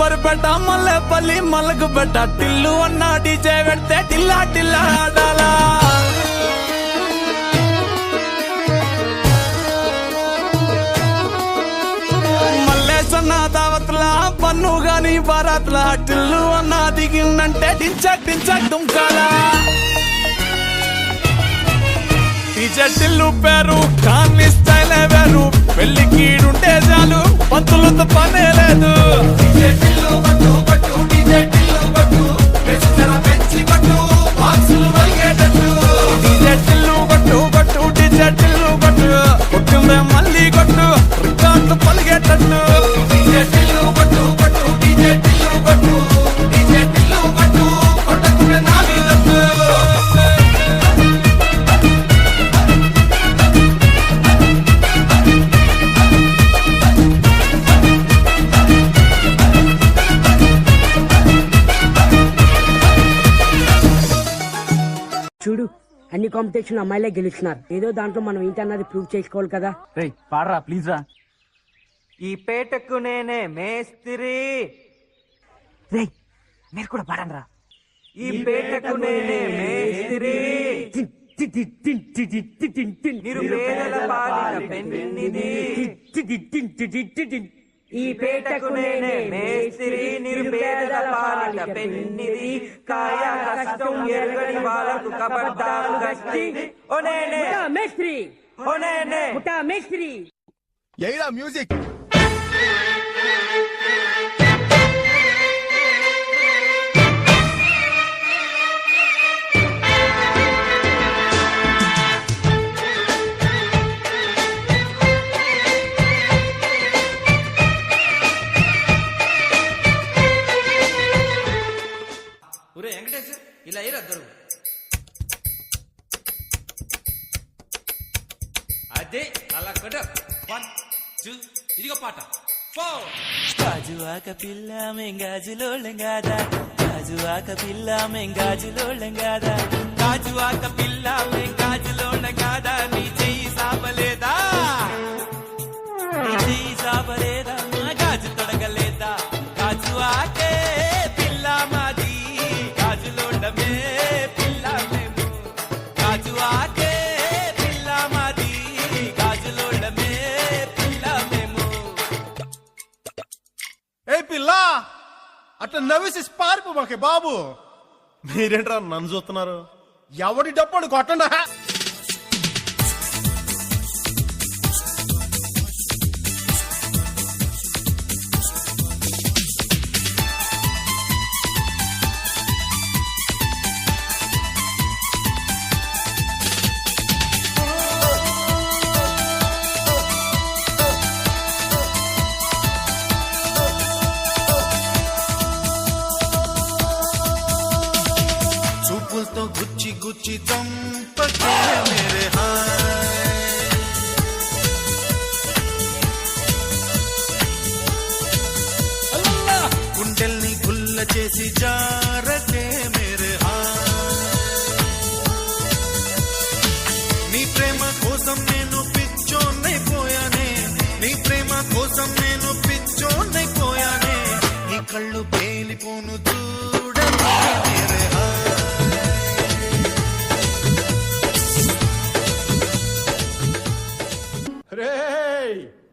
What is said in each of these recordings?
అంబర్పేట మల్లెపల్లి మలకపేట టిల్లు అన్న డీజే పెడితే టిల్లా టిల్లా ఆడాలా మల్లేసన్న దావత్ల పన్ను గాని బారాత్ల టిల్లు అన్న దిగిందంటే డించక్ డించక్ దుంకాలా డీజే టిల్లు పేరు కాని స్టైల్ వేరు పెళ్లి కీడుంటే చాలు పంతులతో పనే లేదు డీజే టిల్లు పట్టు పట్టు డీజే టిల్లు పట్టు పెంచరా పెంచి పట్టు బాక్సులు వలిగేటట్టు డీజే టిల్లు పట్టు పట్టు డీజే టిల్లు పట్టు కొట్టిందే మళ్ళీ కొట్టు రికార్డు పలిగేటట్టు డీజే టిల్లు పట్టు పట్టు డీజే టిల్లు పట్టు డీజే టిల్లు పట్టు కొట్టకునే నా మీదట్టు చూడు అన్ని కాంపిటీషన్ అమ్మాయిలే గెలుస్తున్నారు. ఏదో దాంట్లో మనం ఏంటన్నది ప్రూవ్ చేసుకోవాలి కదా. రేయ్ పాడరా ప్లీజ్ రా. ఈ పేటకు నేనే మేస్త్రి. రేయ్ మీరు కూడా పాడండి రా. ఈ పేటకు నేనే మేస్త్రి. నిరుపేదల పాలిట పెన్నిది. ఈ పేటకు నేనే మేస్త్రి. నిరుపేదల పాలిట పెన్నిది. కాయ కష్టం ఎరగని వాళ్ళకు కబడ్డాలు గట్టి. ఓ నేనే మేస్త్రి, ఓ నేనే మేస్త్రి. ఏడా మ్యూజిక్ ఇలా ఇద్దరు అదే అలా కట 1 2 ఇదిగో పాట 4 గాజువాక పిల్ల మెంగాజులోళ్ళంగాదా గాజువాక పిల్ల మెంగాజులోళ్ళంగాదా గాజువాక పిల్ల మెంగాజులోళ్ళంగాదా నీ చెయ్యి సాపలేదా నీ చెయ్యి సాపలేదా గాజు తొడగలేదా గాజువాకే పిల్ల మాది గాజులోండమే పిల్ల మేము గాజువాకే పిల్ల మాది గాజులోండమే పిల్ల మేము. ఏ పిల్ల అట్లా నవ్వేసి పారిపో మాకే బాబు. మీరేంట్రా నన్ను చూస్తున్నారు? ఎవడి డప్పుడు కొట్టండా. చూపులతో గుచ్చి గుచ్చి చంపకే మేరే హాయ్ గుండెల్ని గుల్ల చేసి జారకే మేరే హాయ్ నీ ప్రేమ కోసం నేను పిచ్చోన్నైపోయానే నీ ప్రేమ కోసం నేను పిచ్చోన్నైపోయానే నీ కళ్ళు పేలిపోను చూడకే మేరే హాయ్.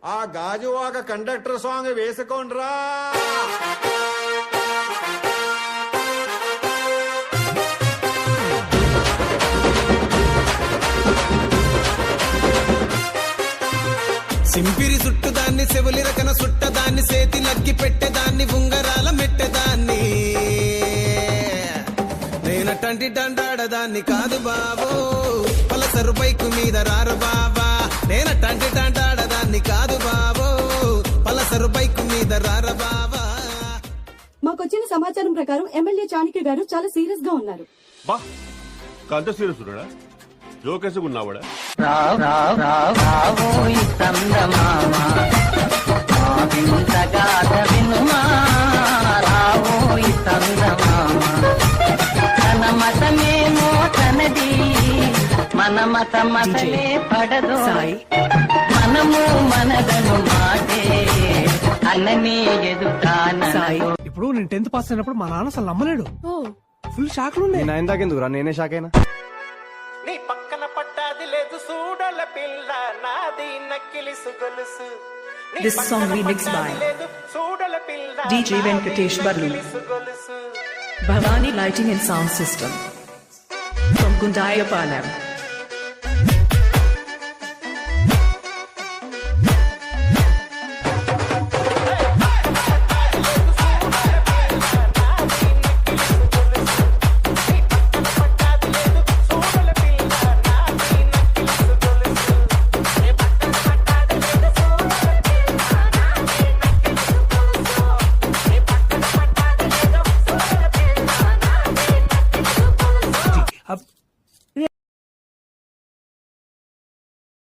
ఆ గాజువాక కండక్టర్ సాంగ్ వేసుకోండ్రా. సింపిరి చుట్టుదాన్ని చెవులి రకన సుట్టదాన్ని సేతి నక్కి పెట్టేదాన్ని ఉంగరాల మెట్టేదాన్ని నేనటంటి డండాడదాన్ని కాదు బాబు పలసరు బైకు మీద రారు బాబా నేనటంటి డండాడదాన్ని కాదు బాబు పలసరు బైకు మీద రారు బాబా. మాకొచ్చిన సమాచారం ప్రకారం ఎమ్మెల్యే చాణక్య గారు చాలా సీరియస్ గా ఉన్నారు. బా కంత సీరియస్ ఉన్నాడా? జోకేసి ఉన్నావాడా? మతమేమో తనది మన మత మతలే పడదు మనము మనదను మాటే అన్ననే ఎదుటాన నేను 10th పాస్ అయినప్పుడు మా నాన్న అసలు నమ్మలేడు. ఫుల్ షాక్ లో ఉండే. నేను ఇందాకెందుకురా నేనే షాక్ అయినా. నీ పక్కన పడ్డాది లేదు చూడల పిల్ల నాది నక్కిలిసు గొలుసు. This song remixed by DJ Venkatesh Barlu, Bhavani Lighting and Sound System from Gundayapalam.